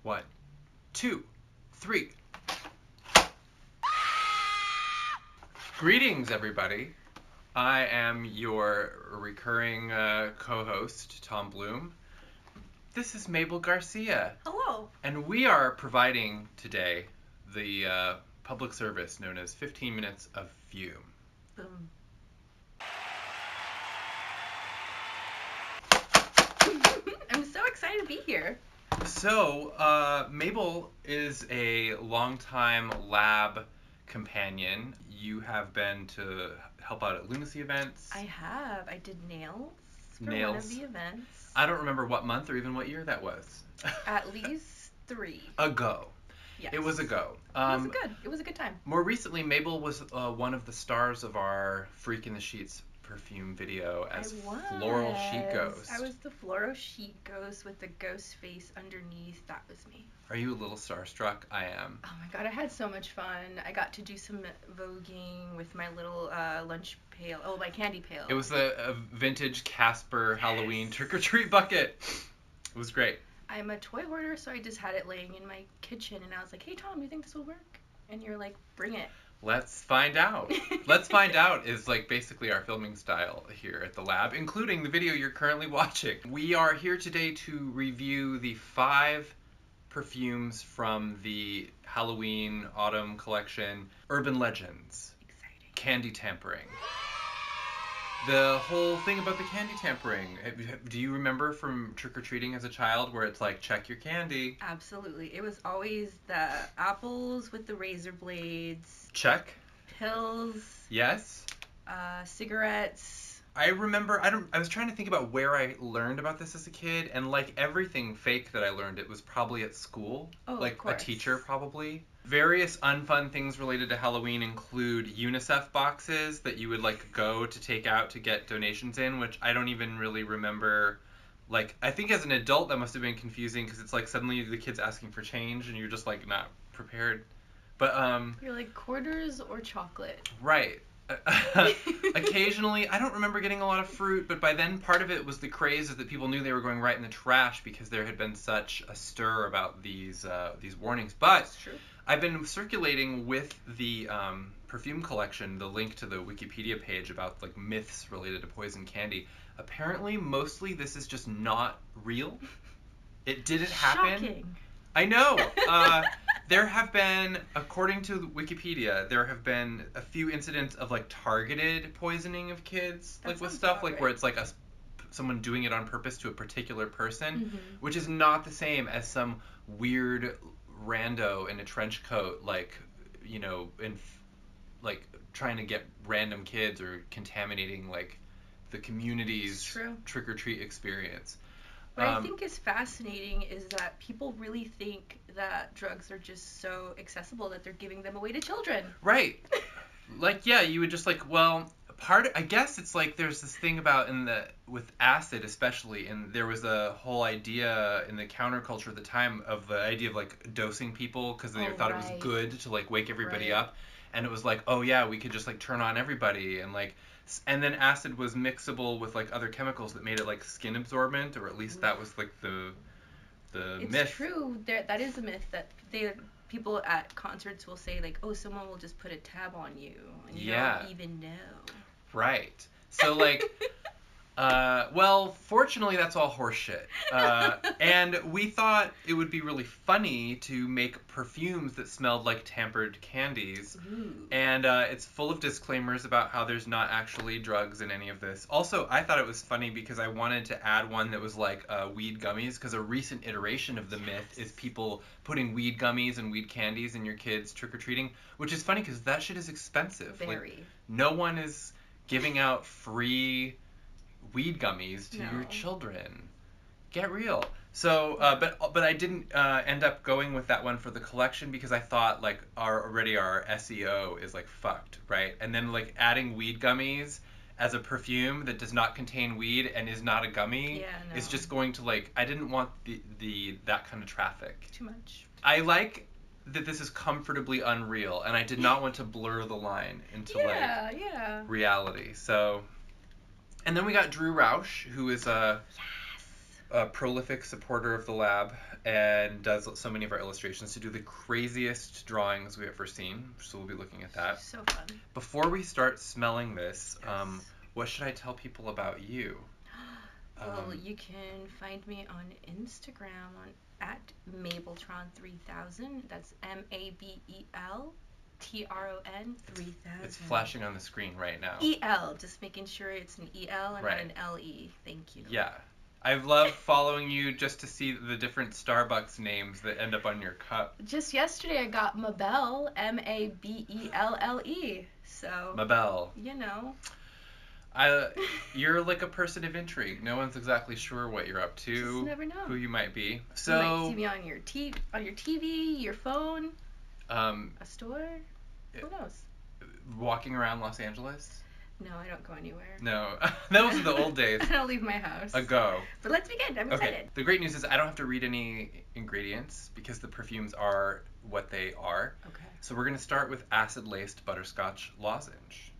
1, 2, 3. Greetings, everybody. I am your recurring co-host, Tom Bloom. This is Mabel Garcia. Hello. And we are providing today the public service known as 15 Minutes of FUME. Boom. I'm so excited to be here. So, Mabel is a longtime lab companion. You have been to help out at lunacy events. I have. I did nails for one of the events. I don't remember what month or even what year that was. At least 3. Ago. Yes. It was ago. It was a good time. More recently, Mabel was one of the stars of our Freak in the Sheets perfume video as Floral Sheet Ghost. I was the Floral Sheet Ghost with the ghost face underneath. That was me. Are you a little starstruck? I am. Oh my god, I had so much fun. I got to do some voguing with my little lunch pail. Oh, my candy pail. It was a vintage Casper Halloween trick-or-treat bucket. It was great. I'm a toy hoarder, so I just had it laying in my kitchen, and I was like, hey, Tom, you think this will work? And you're like, bring it. Let's find out. Let's find out is like basically our filming style here at the lab, including the video you're currently watching. We are here today to review the 5 perfumes from the Halloween autumn collection, Urban Legends. Exciting. Candy Tampering. The whole thing about the candy tampering, do you remember from trick-or-treating as a child where it's like, check your candy? Absolutely. It was always the apples with the razor blades. Check. Pills. Yes. Cigarettes. I remember, I was trying to think about where I learned about this as a kid, and like everything fake that I learned, it was probably at school. Oh, like of course. A teacher probably. Various unfun things related to Halloween include UNICEF boxes that you would like go to take out to get donations in, which I don't even really remember. Like, I think as an adult that must have been confusing because it's like suddenly the kid's asking for change and you're just like not prepared. But You're like quarters or chocolate. Right. Occasionally, I don't remember getting a lot of fruit, but by then part of it was the craze is that people knew they were going right in the trash because there had been such a stir about these warnings. But That's true. I've been circulating with the perfume collection the link to the Wikipedia page about like myths related to poison candy. Apparently, mostly this is just not real. It didn't happen. Shocking. I know. There have been, according to Wikipedia, there have been a few incidents of like targeted poisoning of kids, That like with sounds stuff about like right. where it's like someone doing it on purpose to a particular person, Mm-hmm. which is not the same as some weird rando in a trench coat, like, you know, like trying to get random kids or contaminating like the community's trick-or-treat experience. What I think is fascinating is that people really think that drugs are just so accessible that they're giving them away to children. Right. Like, yeah, you would just like, well, I guess it's like there's this thing about with acid especially, and there was a whole idea in the counterculture at the time of the idea of like dosing people because they thought it was good to like wake everybody up, and it was like, oh yeah, we could just like turn on everybody, and then acid was mixable with like other chemicals that made it like skin absorbent, or at least that was like the myth. It's true. That is a myth that people at concerts will say like, oh, someone will just put a tab on you and you don't even know. Right. So like, well, fortunately that's all horseshit. And we thought it would be really funny to make perfumes that smelled like tampered candies. Ooh. And it's full of disclaimers about how there's not actually drugs in any of this. Also, I thought it was funny because I wanted to add one that was like weed gummies, because a recent iteration of the myth is people putting weed gummies and weed candies in your kids trick-or-treating, which is funny because that shit is expensive. Very. Like, no one is giving out free weed gummies to your children. Get real. So, but I didn't end up going with that one for the collection because I thought like our SEO is like fucked, right? And then like adding weed gummies as a perfume that does not contain weed and is not a gummy is just going to like, I didn't want that kind of traffic. Too much. I like that this is comfortably unreal, and I did not want to blur the line into reality. So, and then we got Drew Rausch, who is a prolific supporter of the lab and does so many of our illustrations to do the craziest drawings we've ever seen. So we'll be looking at that. So fun. Before we start smelling this, Yes. what should I tell people about you? Well, you can find me on Instagram at Mabeltron3000. That's MABELTRON 3000. It's flashing on the screen right now. EL, just making sure it's an EL and Right. not an LE. Thank you. Yeah. I've loved following you just to see the different Starbucks names that end up on your cup. Just yesterday I got Mabel, MABELLE. So, Mabel. you know. You're like a person of intrigue. No one's exactly sure what you're up to. Just never know. Who you might be. So You might see me on your TV, your phone, a store. Who knows? Walking around Los Angeles? No, I don't go anywhere. No. That was in the old days. I don't leave my house. Ago. But let's begin. I'm excited. Okay. The great news is I don't have to read any ingredients because the perfumes are what they are. Okay. So we're going to start with acid-laced butterscotch lozenge.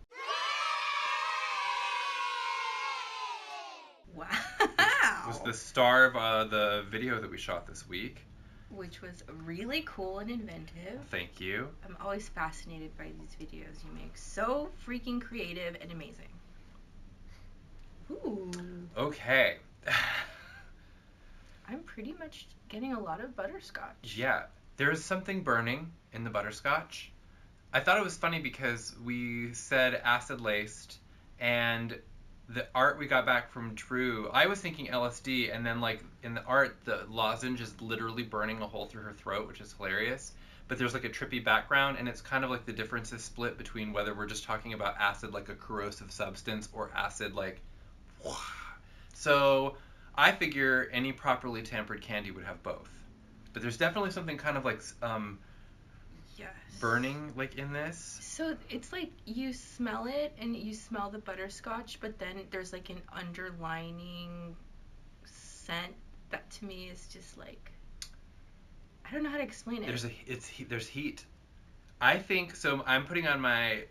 Wow. It was the star of the video that we shot this week. Which was really cool and inventive. Thank you. I'm always fascinated by these videos you make. So freaking creative and amazing. Ooh. Okay. I'm pretty much getting a lot of butterscotch. Yeah. There's something burning in the butterscotch. I thought it was funny because we said acid-laced, and the art we got back from Drew, I was thinking LSD, and then like in the art, the lozenge is literally burning a hole through her throat, which is hilarious. But there's like a trippy background, and it's kind of like the difference is split between whether we're just talking about acid like a corrosive substance or acid like. So I figure any properly tampered candy would have both. But there's definitely something kind of like Yes. burning like in this. So it's like you smell it and you smell the butterscotch, but then there's like an underlining scent that to me is just like, I don't know how to explain it. There's heat. I think so. I'm putting on my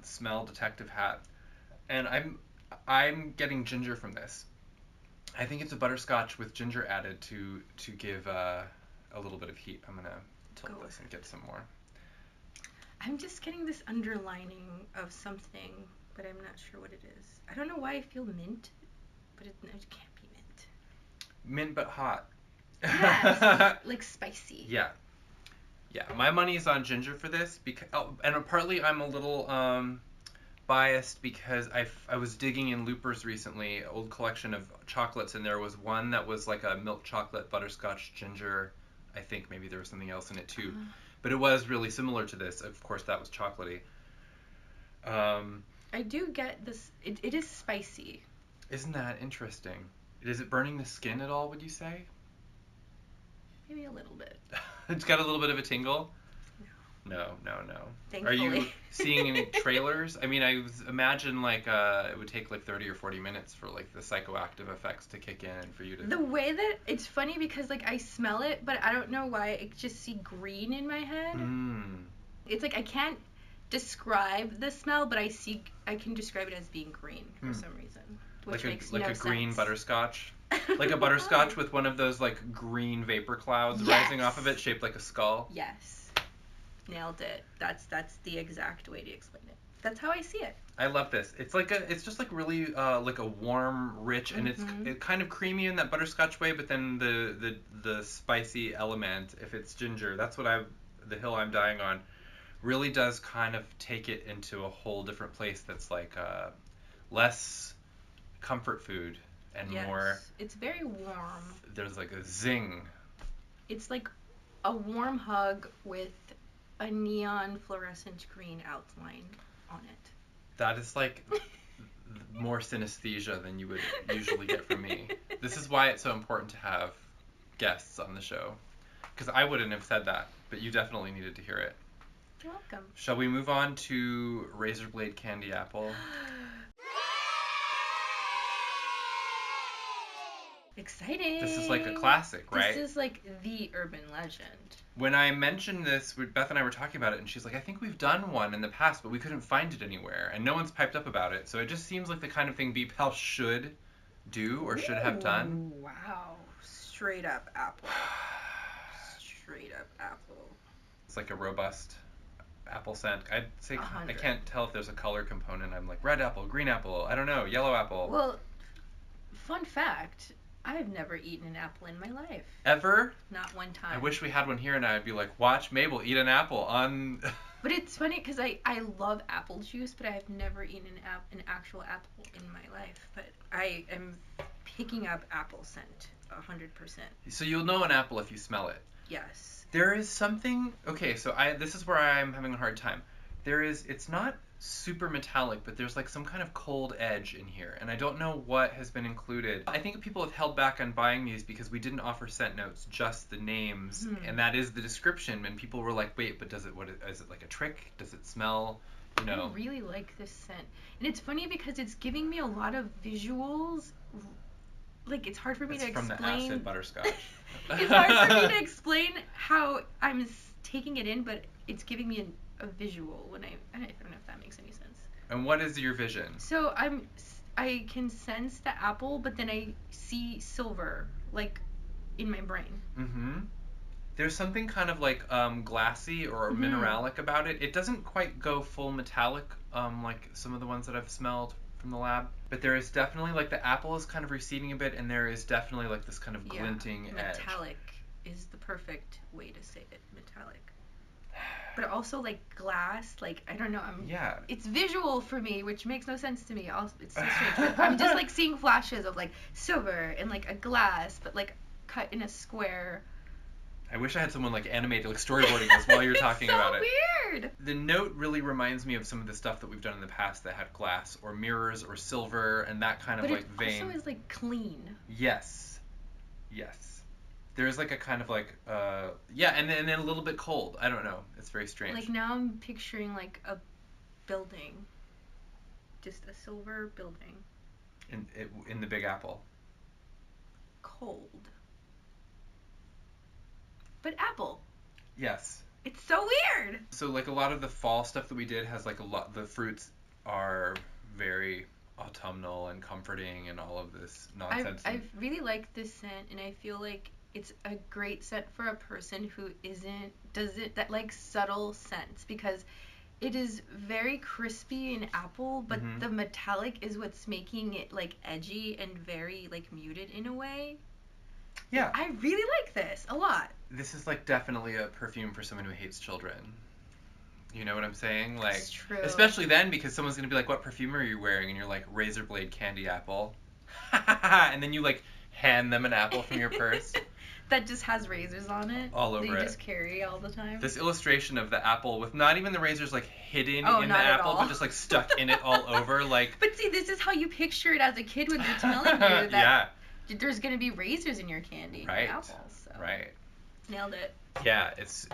smell detective hat, and I'm getting ginger from this. I think it's a butterscotch with ginger added to give a little bit of heat. I'm gonna tilt this and get some more. I'm just getting this underlining of something, but I'm not sure what it is. I don't know why I feel mint, but it can't be mint. Mint but hot. Yeah, like spicy. Yeah. Yeah, my money is on ginger for this because, and partly I'm a little biased because I was digging in Loopers recently, old collection of chocolates, and there was one that was like a milk chocolate butterscotch ginger. I think maybe there was something else in it too, but it was really similar to this. Of course, that was chocolatey. I do get this. It is spicy. Isn't that interesting? Is it burning the skin at all? Would you say? Maybe a little bit. It's got a little bit of a tingle. No. Thankfully. Are you seeing any trailers? I mean, I imagine like it would take like 30 or 40 minutes for like the psychoactive effects to kick in and for you to. The way that it's funny because like I smell it, but I don't know why I just see green in my head. It's like I can't describe the smell, but I can describe it as being green for some reason, which makes no sense. Like a green butterscotch. Like a butterscotch with one of those like green vapor clouds rising off of it, shaped like a skull. Yes. Nailed it. That's the exact way to explain it. That's how I see it. I love this. It's just like really like a warm, rich, and it's kind of creamy in that butterscotch way, but then the spicy element, if it's ginger, that's what the hill I'm dying on, really does kind of take it into a whole different place that's like less comfort food and more. It's very warm. There's like a zing. It's like a warm hug with a neon fluorescent green outline on it. That is like more synesthesia than you would usually get from me. This is why it's so important to have guests on the show, because I wouldn't have said that, but you definitely needed to hear it. You're welcome. Shall we move on to Razor Blade Candy Apple? Exciting. This is like a classic, right? This is like the urban legend. When I mentioned this, Beth and I were talking about it, and she's like, I think we've done one in the past, but we couldn't find it anywhere, and no one's piped up about it, so it just seems like the kind of thing BPAL should do or should have done. Wow. Straight up apple. straight up apple. It's like a robust apple scent. I'd say I 100. can't tell if there's a color component. I'm like red apple, green apple, I don't know, yellow apple. Well, fun fact, I've never eaten an apple in my life. Ever? Not one time. I wish we had one here and I'd be like, watch Mabel eat an apple on... But it's funny because I love apple juice, but I have never eaten an actual apple in my life. But I am picking up apple scent 100%. So you'll know an apple if you smell it. Yes. There is something... Okay, so this is where I'm having a hard time. It's not super metallic, but there's like some kind of cold edge in here, and I don't know what has been included. I think people have held back on buying these because we didn't offer scent notes, just the names, and that is the description, and people were like, wait, but is it like a trick? Does it smell, you know? I really like this scent. And it's funny because it's giving me a lot of visuals. Like, it's hard for me to explain. From the acid butterscotch. It's hard for me to explain how I'm taking it in, but it's giving me a visual when I don't know if that makes any sense. And what is your vision? So I can sense the apple, but then I see silver, like, in my brain. Mm-hmm. There's something kind of like glassy or mineralic about it. It doesn't quite go full metallic like some of the ones that I've smelled from the lab. But there is definitely, like, the apple is kind of receding a bit, and there is definitely, like, this kind of glinting edge. Metallic is the perfect way to say it. Metallic. But also, like, glass, like, I don't know. It's visual for me, which makes no sense to me. Also, it's so strange. But I'm just, like, seeing flashes of, like, silver and, like, a glass, but, like, cut in a square. I wish I had someone, like, animated, like, storyboarding this while you're talking about it. It's so weird! The note really reminds me of some of the stuff that we've done in the past that had glass or mirrors or silver and that kind of, like, vein. But it also is, like, clean. Yes. Yes. There's, like, a kind of, like, and then a little bit cold. I don't know. It's very strange. Like, now I'm picturing, like, a building. Just a silver building. In the Big Apple. Cold. But apple. Yes. It's so weird. So, like, a lot of the fall stuff that we did has, like, the fruits are very autumnal and comforting and all of this nonsense. I really like this scent, and I feel like it's a great scent for a person who that like subtle scents, because it is very crispy in apple, but the metallic is what's making it, like, edgy and very, like, muted in a way. Yeah. I really like this a lot. This is, like, definitely a perfume for someone who hates children. You know what I'm saying? Like, it's true. Especially then, because someone's going to be like, what perfume are you wearing? And you're like, Razor Blade Candy Apple. And then you, like, hand them an apple from your purse. That just has razors on it. All over that you it. just carry all the time. This illustration of the apple with not even the razors, like, hidden in the not at apple, all. but just, like, stuck in it all over, like. But see, this is how you picture it as a kid when they're telling you that there's going to be razors in your candy. Right. Apples, so. Right. Nailed it. Yeah, it's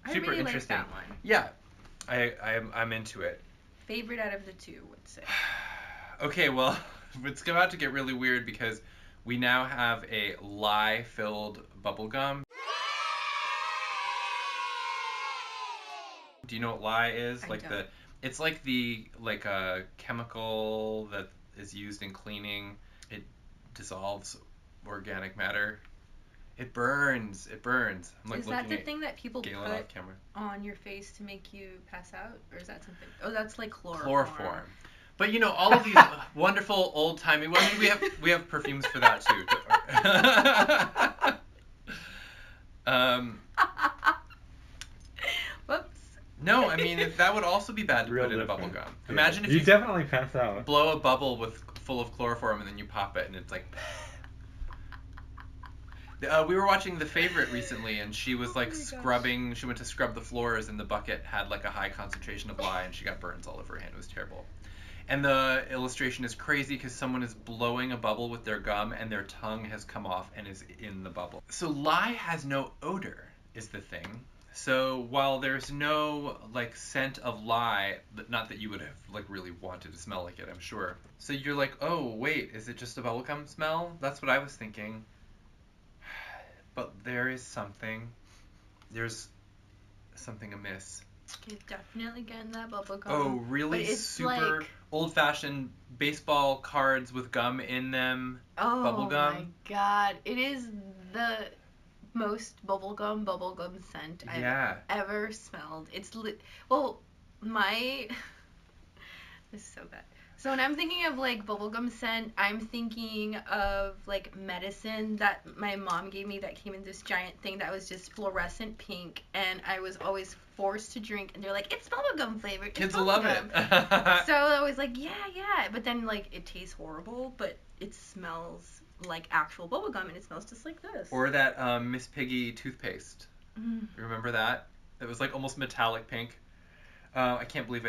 super really interesting. Like that one. Yeah, I'm into it. Favorite out of the two, would say. Okay, well, it's about to get really weird because we now have a LYE-filled bubblegum. Do you know what lye is? It's like the chemical that is used in cleaning. It dissolves organic matter. It burns. I'm like, is that the thing that people put on your face to make you pass out? Or is that something? Oh, that's like chloroform. But, you know, all of these wonderful old-timey... Well, I mean, we have perfumes for that, too. Whoops. No, I mean, that would also be bad to put in a bubble gum. Yeah. Imagine if you definitely pass out. Blow a bubble full of chloroform and then you pop it and it's like... we were watching The Favorite recently, and she was like scrubbing. She went to scrub the floors, and the bucket had like a high concentration of lye, and she got burns all over her hand. It was terrible. And the illustration is crazy because someone is blowing a bubble with their gum, and their tongue has come off and is in the bubble. So lye has no odor, is the thing. So while there's no like scent of lye, not that you would have like really wanted to smell like it, I'm sure. So you're like, oh wait, is it just a bubblegum smell? That's what I was thinking. But there's something amiss. You're definitely getting that bubblegum. Oh, really super like... old-fashioned baseball cards with gum in them. Oh bubblegum. My god, it is the most bubblegum scent Yeah. I've ever smelled. Well, my this is so bad. So when I'm thinking of like bubblegum scent, I'm thinking of like medicine that my mom gave me that came in this giant thing that was just fluorescent pink, and I was always forced to drink, and they're like, it's bubblegum flavored. Kids will love it. So I was like, yeah, but then like it tastes horrible, but it smells like actual bubblegum, and it smells just like this. Or that Miss Piggy toothpaste. Remember that? It was like almost metallic pink. I can't believe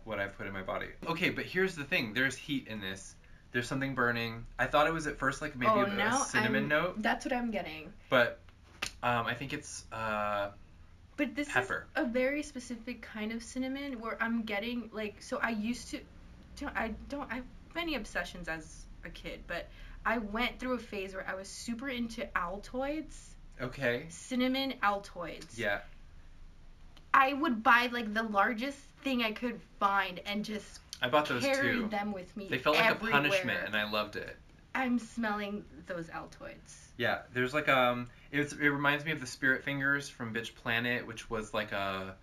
what I've put in my body. Okay, but here's the thing. There's heat in this. There's something burning. I thought it was at first like maybe a cinnamon note. That's what I'm getting. But I think it's but this pepper. Is a very specific kind of cinnamon where I'm getting like, so I used to I have many obsessions as a kid, but I went through a phase where I was super into Altoids. Okay. Cinnamon Altoids. Yeah. I would buy like the largest thing I could find and just I bought those carry too. them with me. They felt like everywhere. a punishment, and I loved it. I'm smelling those Altoids. Yeah, there's like it reminds me of the Spirit Fingers from Bitch Planet, which was like a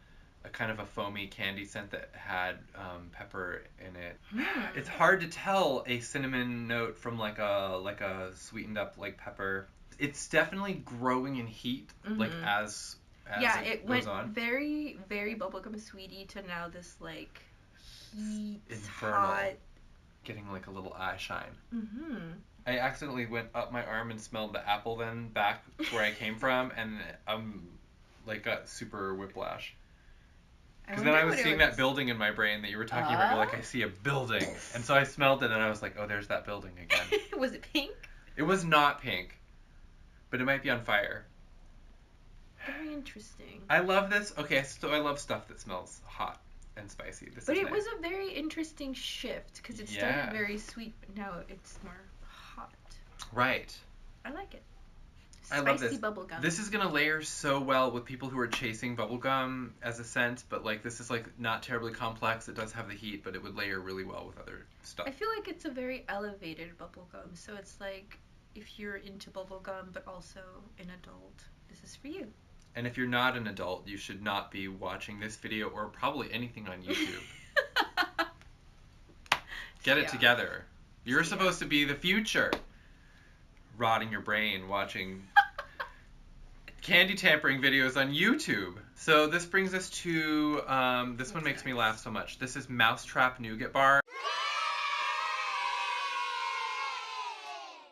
kind of a foamy candy scent that had pepper in it. It's hard to tell a cinnamon note from like a sweetened up like pepper. It's definitely growing in heat, like as it went goes on. very, very bubblegum sweetie to now this like heat, infernal, hot. Getting like a little eye shine. I accidentally went up my arm and smelled the apple then back where I came from, and like got super whiplash. Because then I was seeing that building in my brain that you were talking about. You're like, I see a building. And so I smelled it, and I was like, oh, there's that building again. Was it pink? It was not pink. But it might be on fire. Very interesting. I love this. Okay, so I love stuff that smells hot and spicy. But it was a very interesting shift, because it started very sweet, but now it's more hot. Right. I like it. I love this. Spicy bubblegum. This is gonna layer so well with people who are chasing bubblegum as a scent, but like this is like not terribly complex. It does have the heat, but it would layer really well with other stuff. I feel like it's a very elevated bubblegum, so it's like if you're into bubblegum but also an adult, this is for you. And if you're not an adult, you should not be watching this video or probably anything on YouTube. Get it together. You're supposed to be the future. Rotting your brain watching candy tampering videos on YouTube. So this brings us to, this one makes me laugh so much. This is MOUSETRAP Nougat Bar.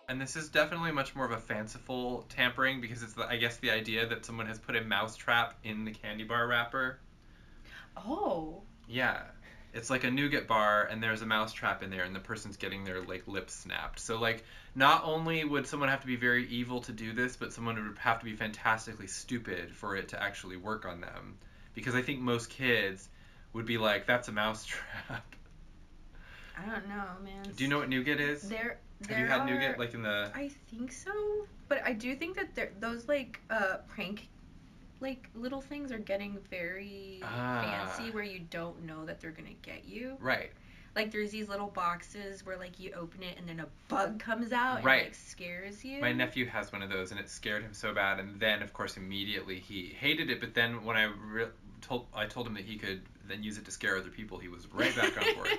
And this is definitely much more of a fanciful tampering because it's, I guess, the idea that someone has put a mousetrap in the candy bar wrapper. Oh. Yeah. It's like a nougat bar, and there's a mousetrap in there, and the person's getting their like lips snapped. So like, not only would someone have to be very evil to do this, but someone would have to be fantastically stupid for it to actually work on them. Because I think most kids would be like, "That's a mousetrap." I don't know, man. Do you know what nougat is? Have you had nougat like in the? I think so, but I do think that those like prank like little things are getting very fancy where you don't know that they're gonna get you. Right. Like there's these little boxes where like you open it and then a bug comes out and like scares you. My nephew has one of those and it scared him so bad, and then of course immediately he hated it. But then when I told him that he could then use it to scare other people, he was right back on board.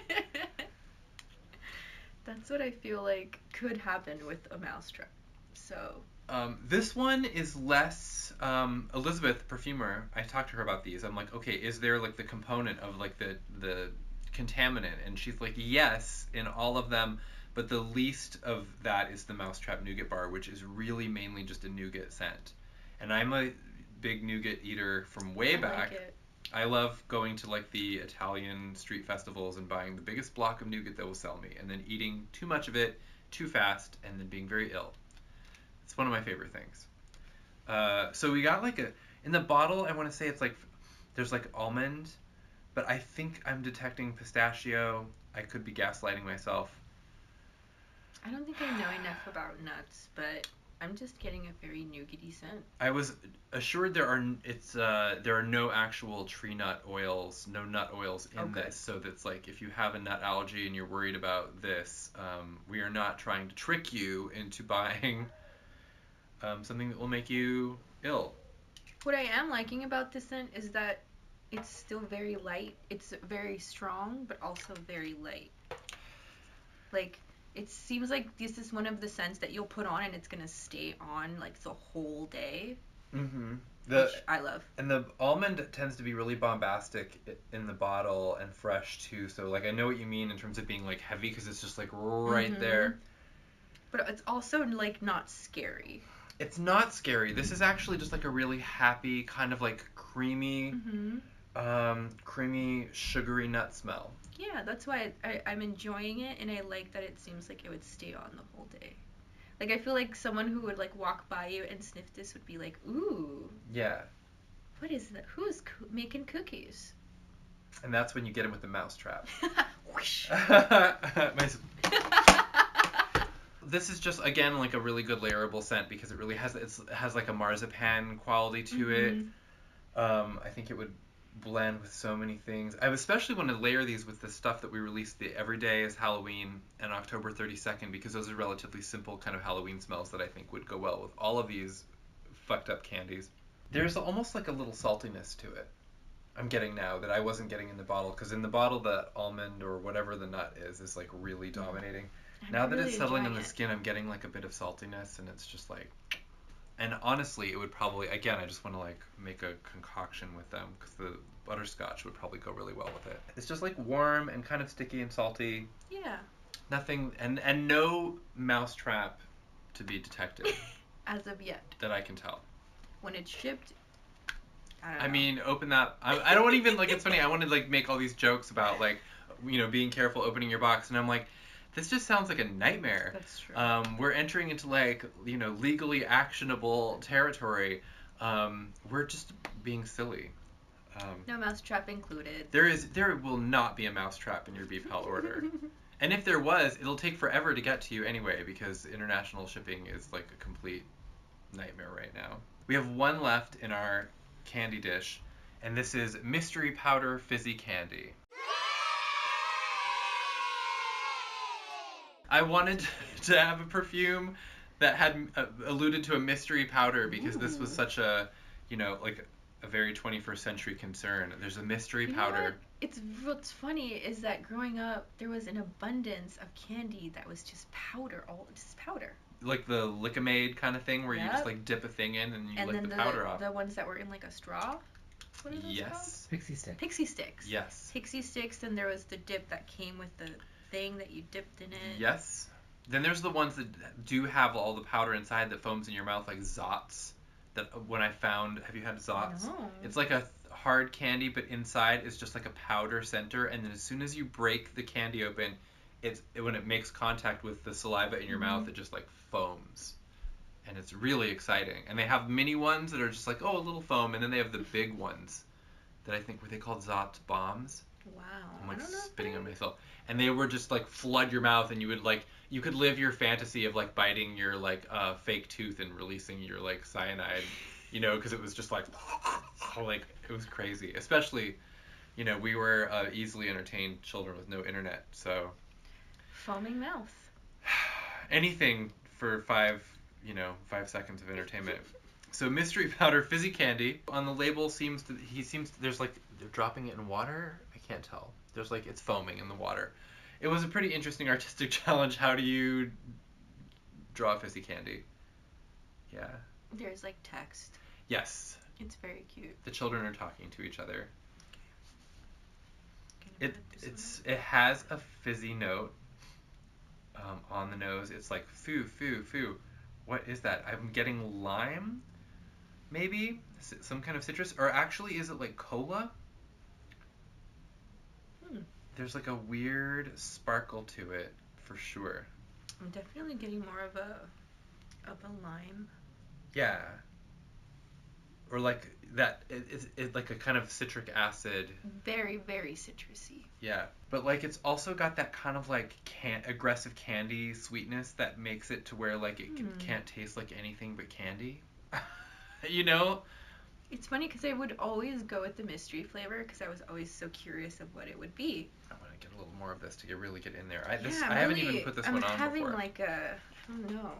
That's what I feel like could happen with a mousetrap. So. This one is less, Elizabeth, perfumer, I talked to her about these. I'm like, okay, is there like the component of like the contaminant? And she's like, yes, in all of them, but the least of that is the mousetrap nougat bar, which is really mainly just a nougat scent. And I'm a big nougat eater from way back. Like it. I love going to like the Italian street festivals and buying the biggest block of nougat that will sell me, and then eating too much of it too fast and then being very ill. It's one of my favorite things. So we got like in the bottle, I want to say it's like, there's like almond, but I think I'm detecting pistachio. I could be gaslighting myself. I don't think I know enough about nuts, but I'm just getting a very nougaty scent. I was assured there are no actual tree nut oils, no nut oils in this, so that's like if you have a nut allergy and you're worried about this, we are not trying to trick you into buying something that will make you ill. What I am liking about this scent is that it's still very light. It's very strong, but also very light. Like, it seems like this is one of the scents that you'll put on and it's gonna stay on like the whole day. Mm-hmm. Which I love. And the almond tends to be really bombastic in the bottle and fresh too. So like I know what you mean in terms of being like heavy because it's just like right there. But it's also like not scary. It's not scary. This is actually just like a really happy kind of like creamy, creamy sugary nut smell. Yeah, that's why I'm enjoying it, and I like that it seems like it would stay on the whole day. Like, I feel like someone who would, like, walk by you and sniff this would be like, ooh. Yeah. What is that? Who's making cookies? And that's when you get him with the mousetrap. Whoosh. This is just, again, like a really good layerable scent because it really has like a marzipan quality to it. I think it would blend with so many things. I especially want to layer these with the stuff that we released the Every Day is Halloween and October 32nd because those are relatively simple kind of Halloween smells that I think would go well with all of these fucked up candies. There's almost like a little saltiness to it. I'm getting now that I wasn't getting in the bottle because in the bottle the almond or whatever the nut is like really dominating. Now that it's settling on the skin, I'm getting like a bit of saltiness and it's just like... And honestly, it would probably, again, I just want to like make a concoction with them because the butterscotch would probably go really well with it. It's just like warm and kind of sticky and salty. Yeah. Nothing, and no mousetrap to be detected. As of yet. That I can tell. When it's shipped, I don't know. I mean, open that, I don't want to even, like, it's funny, I want to like make all these jokes about like, you know, being careful opening your box, and I'm like, this just sounds like a nightmare. That's true. We're entering into like, you know, legally actionable territory. We're just being silly. No mousetrap included. There will not be a mousetrap in your BPAL order. And if there was, it'll take forever to get to you anyway because international shipping is like a complete nightmare right now. We have one left in our candy dish, and this is Mystery Powder Fizzy Candy. I wanted to have a perfume that had alluded to a mystery powder because this was such a, you know, like a very 21st century concern. There's a mystery powder. What's funny is that growing up, there was an abundance of candy that was just powder, just powder. Like the Lick-a-Maid kind of thing where you just like dip a thing in and you lick the powder off. The ones that were in like a straw. What are those called? Pixie sticks. Pixie sticks. Yes. Pixie sticks, and there was the dip that came with the thing that you dipped in it. Yes. Then there's the ones that do have all the powder inside that foams in your mouth, like Zots. That when I found, have you had Zots? No. It's like a hard candy, but inside is just like a powder center. And then as soon as you break the candy open, when it makes contact with the saliva in your mouth, it just like foams. And it's really exciting. And they have mini ones that are just like, oh, a little foam. And then they have the big ones that I think were they called Zot bombs. Wow. I'm like spitting on myself. And they were just like flood your mouth, and you would like, you could live your fantasy of like biting your like fake tooth and releasing your like cyanide, you know, because it was just like it was crazy. Especially, you know, we were easily entertained children with no internet, so Foaming mouth. anything for 5 seconds of entertainment. So mystery powder fizzy candy on the label there's like they're dropping it in water. I can't tell. There's like it's foaming in the water. It was a pretty interesting artistic challenge. How do you draw fizzy candy? Yeah. There's like text. Yes. It's very cute. The children are talking to each other. It has a fizzy note on the nose. It's like foo foo foo. What is that? I'm getting lime, maybe some kind of citrus, or actually is it like cola? There's like a weird sparkle to it for sure. I'm definitely getting more of a lime. Yeah. Or like that, it's like a kind of citric acid. Very, very citrusy. Yeah, but like it's also got that kind of like aggressive candy sweetness that makes it to where like it can't taste like anything but candy. You know? It's funny because I would always go with the mystery flavor because I was always so curious of what it would be. I want to get a little more of this to really get in there. I haven't even put this one on before. I'm having like I don't know.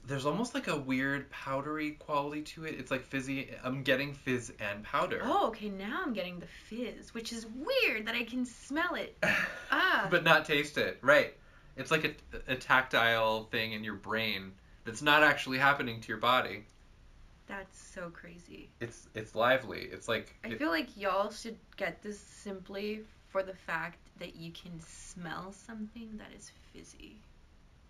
There's almost like a weird powdery quality to it. It's like fizzy. I'm getting fizz and powder. Oh, okay, now I'm getting the fizz, which is weird that I can smell it. But not taste it. Right. It's like a tactile thing in your brain that's not actually happening to your body. That's so crazy. It's lively. It's like... I feel like y'all should get this simply for the fact that you can smell something that is fizzy.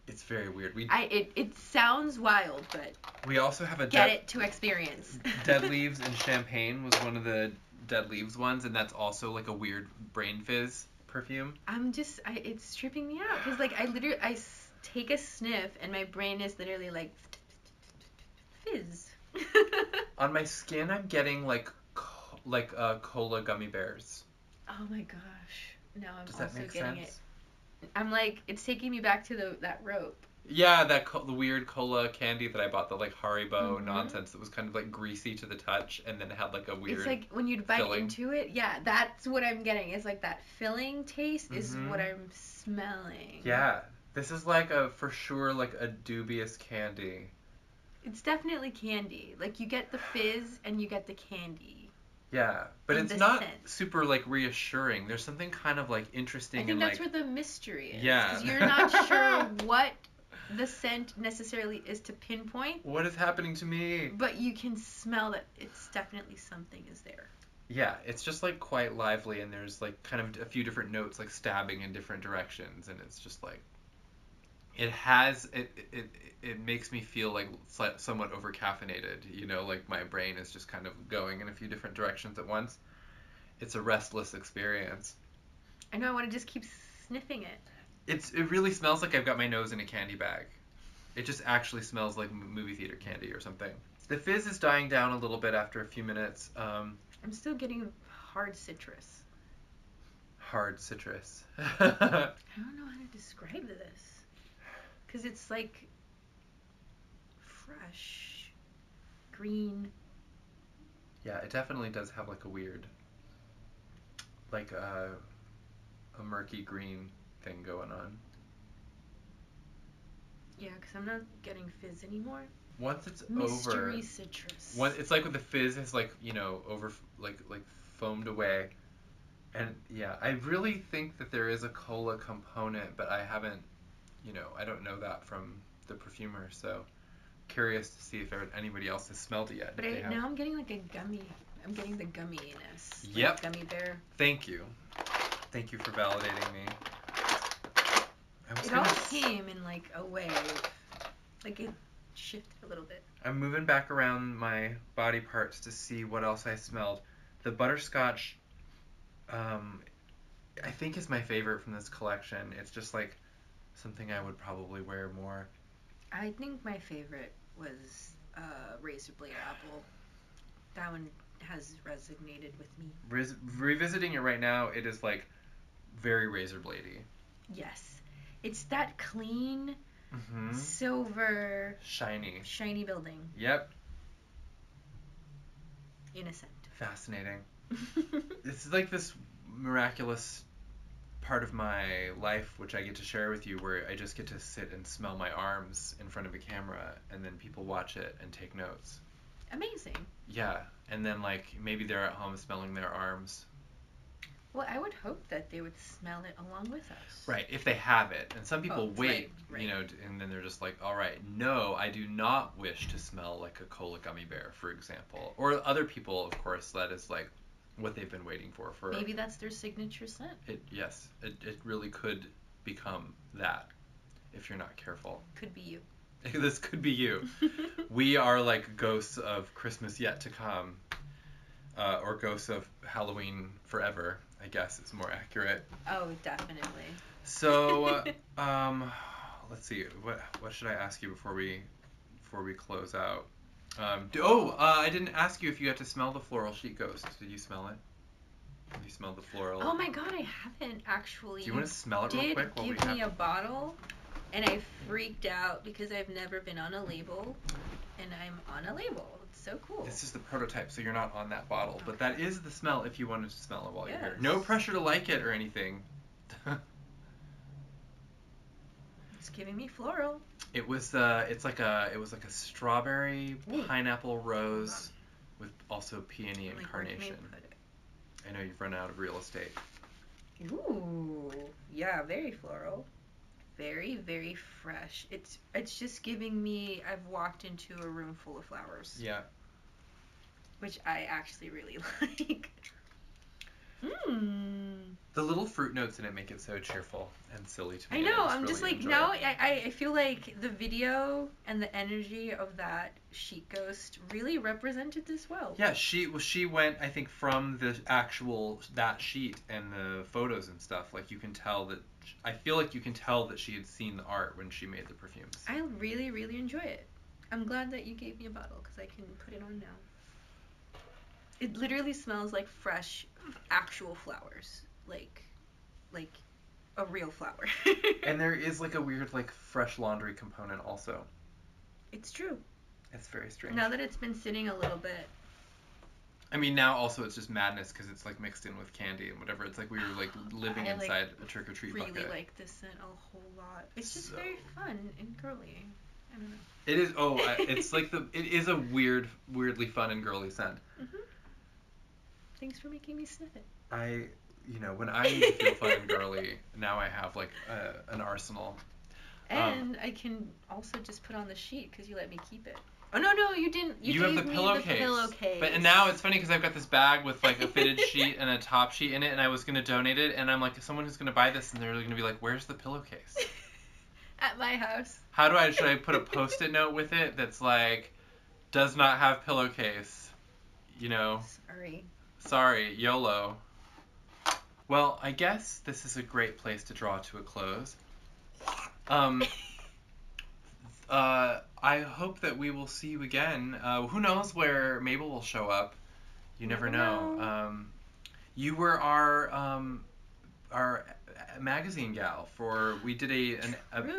It's very weird. It sounds wild, but we also have a get it to experience. Dead Leaves and Champagne was one of the Dead Leaves ones, and that's also like a weird brain fizz perfume. It's tripping me out because like I take a sniff and my brain is literally like fizz. On my skin, I'm getting like cola gummy bears. Oh my gosh! Now I'm Does also that make getting sense? it. I'm like, it's taking me back to that rope. Yeah, the weird cola candy that I bought, the like Haribo nonsense that was kind of like greasy to the touch, and then it had like a weird. It's like when you bite filling. into it. Yeah, that's what I'm getting. It's like that filling taste is what I'm smelling. Yeah, this is like for sure like a dubious candy. It's definitely candy. Like you get the fizz and you get the candy. Yeah, but In it's the not scent. super like reassuring. There's something kind of like interesting I think and that's like where the mystery is. Yeah. Because you're not sure what the scent necessarily is to pinpoint. What is happening to me? But you can smell that it's definitely something is there. Yeah, it's just like quite lively, and there's like kind of a few different notes like stabbing in different directions, and it's just like it makes me feel like somewhat over caffeinated, you know, like my brain is just kind of going in a few different directions at once. It's a restless experience. I know, I want to just keep sniffing it. It really smells like I've got my nose in a candy bag. It just actually smells like movie theater candy or something. The fizz is dying down a little bit after a few minutes. I'm still getting hard citrus. Hard citrus. I don't know how to describe this. Because it's like fresh, green. Yeah, it definitely does have like a weird, like a murky green thing going on. Yeah, because I'm not getting fizz anymore. Once it's Mystery over, citrus. it's like when the fizz has like, you know, over like foamed away. And yeah, I really think that there is a cola component, but I haven't, you know, I don't know that from the perfumer, so curious to see if anybody else has smelled it yet. But now I'm getting like a gummy. I'm getting the gumminess. Yep. Like gummy bear. Thank you. Thank you for validating me. It all came in like a wave. Like it shifted a little bit. I'm moving back around my body parts to see what else I smelled. The butterscotch, I think is my favorite from this collection. It's just like something I would probably wear more. I think my favorite was Razor Blade Apple. That one has resonated with me. Revisiting it right now, it is like very razor bladey. Yes. It's that clean, silver, shiny building. Yep. Innocent. Fascinating. It's like this miraculous part of my life which I get to share with you, where I just get to sit and smell my arms in front of a camera, and then people watch it and take notes. Amazing. Yeah, and then like maybe they're at home smelling their arms. Well, I would hope that they would smell it along with us. Right, if they have it. And some people wait, right. you know, and then they're just like, all right, no, I do not wish to smell like a cola gummy bear, for example. Or other people, of course, that is like what they've been waiting for. Maybe that's their signature scent. Yes, it really could become that if you're not careful. Could be you. This could be you. We are like ghosts of Christmas yet to come. Or ghosts of Halloween forever, I guess is more accurate. Oh, definitely. So, let's see. What should I ask you before we close out? I didn't ask you if you had to smell the Floral Sheet Ghost. Did you smell it? Have you smelled the floral? Oh my god, I haven't actually. Do you want to smell it real quick? Give me a bottle, and I freaked out because I've never been on a label, and I'm on a label. It's so cool. This is the prototype, so you're not on that bottle. Okay. But that is the smell if you wanted to smell it while you're here. No pressure to like it or anything. It's giving me floral. It was it was like a strawberry, pineapple, rose, with also peony and carnation. I know you've run out of real estate. Ooh, yeah, very floral. Very, very fresh. It's just giving me, I've walked into a room full of flowers. Yeah. Which I actually really like. The little fruit notes in it make it so cheerful and silly to me. I know, I'm just like, now I feel like the video and the energy of that sheet ghost really represented this well. Yeah, she went, I think, from the actual, that sheet and the photos and stuff, like you can tell that, I feel like you can tell that she had seen the art when she made the perfumes. I really, really enjoy it. I'm glad that you gave me a bottle because I can put it on now. It literally smells like fresh, actual flowers. Like a real flower. And there is like a weird like fresh laundry component also. It's true. It's very strange. Now that it's been sitting a little bit. I mean, now also it's just madness because it's like mixed in with candy and whatever. It's like we were like living inside a trick-or-treat bucket. I really like this scent a whole lot. It's just very fun and girly. I don't know. It is. It's like it is a weirdly fun and girly scent. Thanks for making me sniff it. When I need to feel fun and girly, now I have like an arsenal. And I can also just put on the sheet because you let me keep it. Oh no, you didn't. You have gave the me pillowcase. The pillowcase. But now it's funny because I've got this bag with like a fitted sheet and a top sheet in it, and I was gonna donate it, and I'm like, someone who's gonna buy this, and they're gonna be like, "Where's the pillowcase?" At my house. Should I put a Post-it note with it that's like, does not have pillowcase, Sorry, YOLO. Well, I guess this is a great place to draw to a close. I hope that we will see you again. Who knows where Mabel will show up? You never know. You were our magazine gal we did a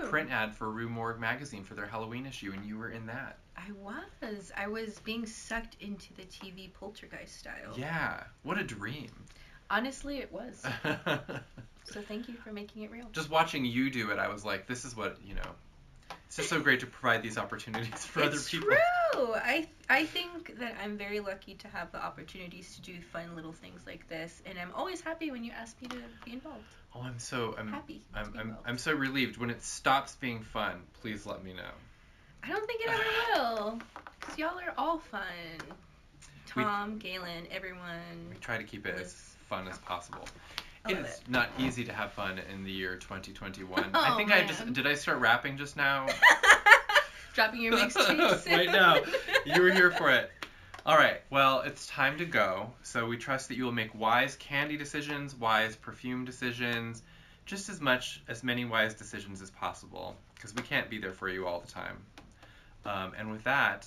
print ad for Rue Morgue magazine for their Halloween issue, and you were in that. I was being sucked into the TV Poltergeist style. Yeah, what a dream. Honestly, it was. So thank you for making it real. Just watching you do it, I was like, this is what, it's just so great to provide these opportunities for other people. It's true. I think that I'm very lucky to have the opportunities to do fun little things like this, and I'm always happy when you ask me to be involved. Oh, I'm happy. I'm I'm so relieved. When it stops being fun, please let me know. I don't think it ever will, because y'all are all fun. Tom, Galen, everyone. We try to keep it as fun as possible. It's not easy to have fun in the year 2021. Oh, I think did I start rapping just now? Dropping your mixtapes. Right now. You were here for it. All right. Well, it's time to go. So we trust that you will make wise candy decisions, wise perfume decisions, just as many wise decisions as possible, because we can't be there for you all the time. And with that,